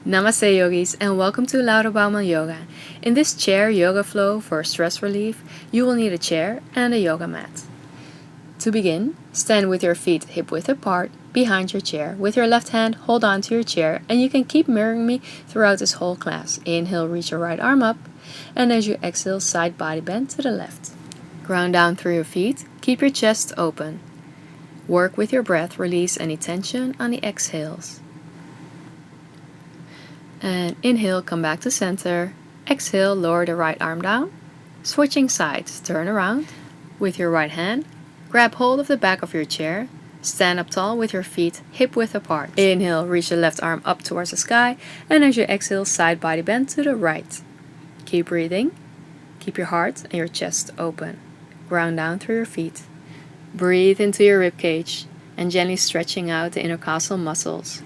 Namaste yogis and welcome to Laura Baumann Yoga. In this chair yoga flow for stress relief, you will need a chair and a yoga mat. To begin, stand with your feet hip-width apart behind your chair. With your left hand, hold on to your chair and you can keep mirroring me throughout this whole class. Inhale, reach your right arm up, and as you exhale, side body bend to the left. Ground down through your feet, keep your chest open. Work with your breath, release any tension on the exhales. And inhale, come back to center. Exhale, lower the right arm down. Switching sides, turn around. With your right hand, grab hold of the back of your chair. Stand up tall with your feet hip-width apart. Inhale, reach the left arm up towards the sky. And as you exhale, side body bend to the right. Keep breathing. Keep your heart and your chest open. Ground down through your feet. Breathe into your ribcage and gently stretching out the intercostal muscles.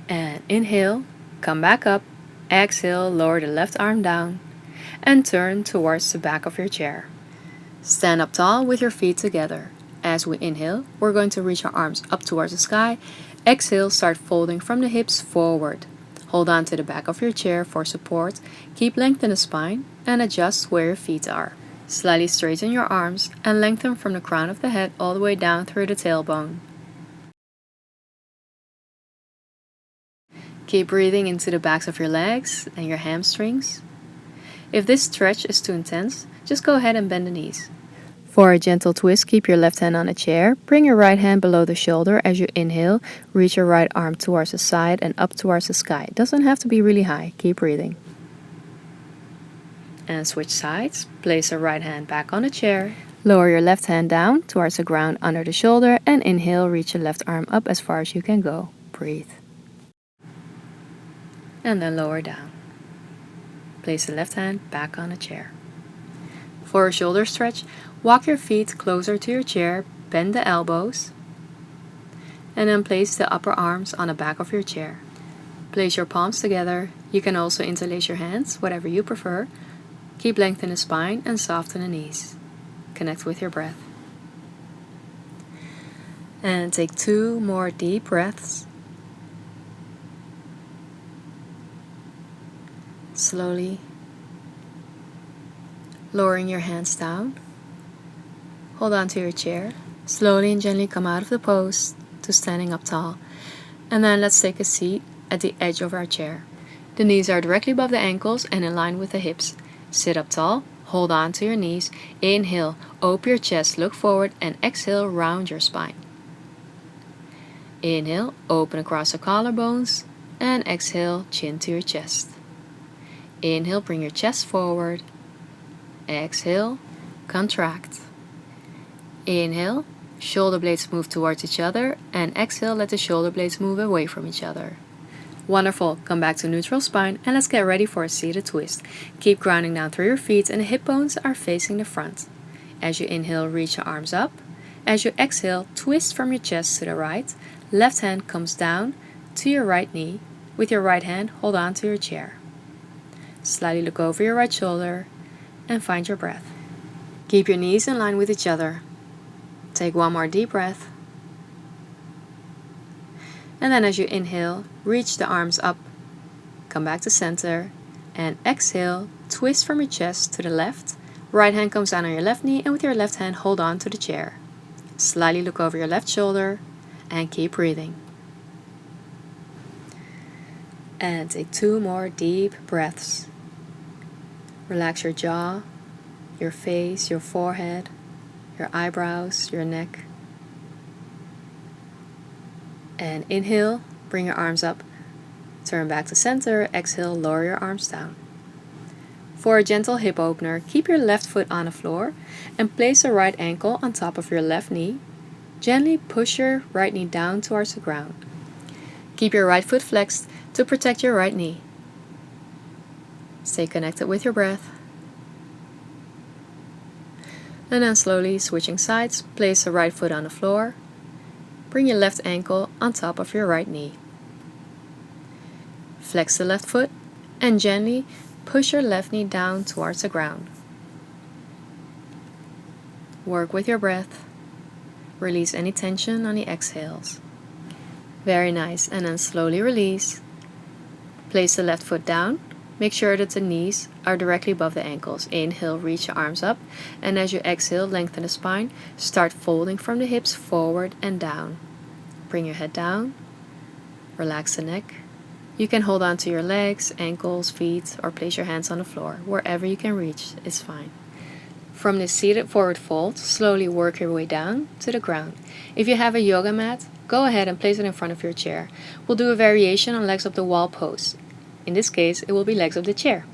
And inhale, come back up. Exhale, lower the left arm down and turn towards the back of your chair. Stand up tall with your feet together. As we inhale, we're going to reach our arms up towards the sky. Exhale, start folding from the hips forward. Hold on to the back of your chair for support. Keep lengthening the spine and adjust where your feet are. Slightly straighten your arms and lengthen from the crown of the head all the way down through the tailbone. Keep breathing into the backs of your legs and your hamstrings. If this stretch is too intense, just go ahead and bend the knees. For a gentle twist, keep your left hand on a chair. Bring your right hand below the shoulder as you inhale. Reach your right arm towards the side and up towards the sky. It doesn't have to be really high. Keep breathing. And switch sides. Place your right hand back on the chair. Lower your left hand down towards the ground under the shoulder and inhale, reach your left arm up as far as you can go. Breathe. And then lower down. Place the left hand back on the chair. For a shoulder stretch, walk your feet closer to your chair, bend the elbows, and then place the upper arms on the back of your chair. Place your palms together. You can also interlace your hands, whatever you prefer. Keep lengthening the spine and soften the knees. Connect with your breath. And take 2 more deep breaths. Slowly lowering your hands down. Hold on to your chair. Slowly and gently come out of the pose to standing up tall. And then let's take a seat at the edge of our chair. The knees are directly above the ankles and in line with the hips. Sit up tall, hold on to your knees. Inhale, open your chest, look forward, and exhale, round your spine. Inhale, open across the collarbones, and exhale, chin to your chest. Inhale, bring your chest forward. Exhale, contract. Inhale, shoulder blades move towards each other, and exhale, let the shoulder blades move away from each other. Wonderful. Come back to neutral spine and let's get ready for a seated twist. Keep grounding down through your feet and the hip bones are facing the front. As you inhale, reach your arms up. As you exhale, twist from your chest to the right. Left hand comes down to your right knee. With your right hand, hold on to your chair. Slightly look over your right shoulder and find your breath. Keep your knees in line with each other. Take 1 more deep breath. And then as you inhale, reach the arms up. Come back to center. And exhale, twist from your chest to the left. Right hand comes down on your left knee and with your left hand, hold on to the chair. Slightly look over your left shoulder and keep breathing. And take 2 more deep breaths. Relax your jaw, your face, your forehead, your eyebrows, your neck. And inhale, bring your arms up. Turn back to center. Exhale, lower your arms down. For a gentle hip opener, keep your left foot on the floor and place the right ankle on top of your left knee. Gently push your right knee down towards the ground. Keep your right foot flexed to protect your right knee. Stay connected with your breath. And then slowly switching sides, place the right foot on the floor. Bring your left ankle on top of your right knee. Flex the left foot and gently push your left knee down towards the ground. Work with your breath. Release any tension on the exhales. Very nice. And then slowly release. Place the left foot down. Make sure that the knees are directly above the ankles. Inhale, reach your arms up, and as you exhale, lengthen the spine. Start folding from the hips forward and down. Bring your head down. Relax the neck. You can hold on to your legs, ankles, feet, or place your hands on the floor. Wherever you can reach is fine. From the seated forward fold, slowly work your way down to the ground. If you have a yoga mat, go ahead and place it in front of your chair. We'll do a variation on legs up the wall pose. In this case, it will be legs up the chair.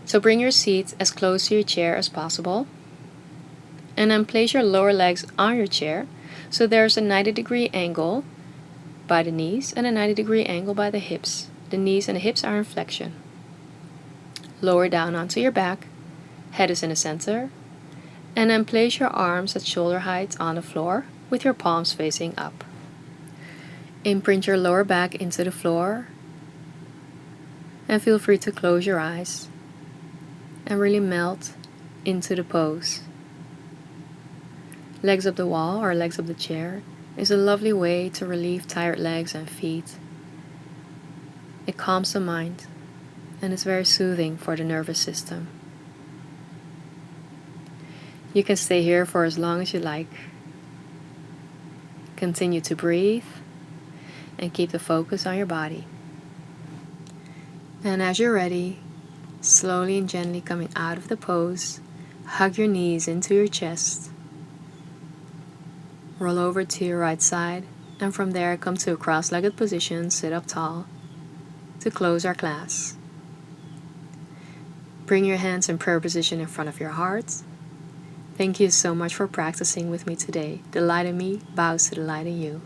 So bring your seat as close to your chair as possible. And then place your lower legs on your chair so there's a 90-degree angle by the knees and a 90-degree angle by the hips. The knees and the hips are in flexion. Lower down onto your back. Head is in the center. And then place your arms at shoulder height on the floor with your palms facing up. Imprint your lower back into the floor. And feel free to close your eyes and really melt into the pose. Legs up the wall or legs up the chair is a lovely way to relieve tired legs and feet. It calms the mind and is very soothing for the nervous system. You can stay here for as long as you like. Continue to breathe and keep the focus on your body. And as you're ready, slowly and gently coming out of the pose, hug your knees into your chest. Roll over to your right side, and from there come to a cross-legged position, sit up tall, to close our class. Bring your hands in prayer position in front of your heart. Thank you so much for practicing with me today. The light in me bows to the light in you.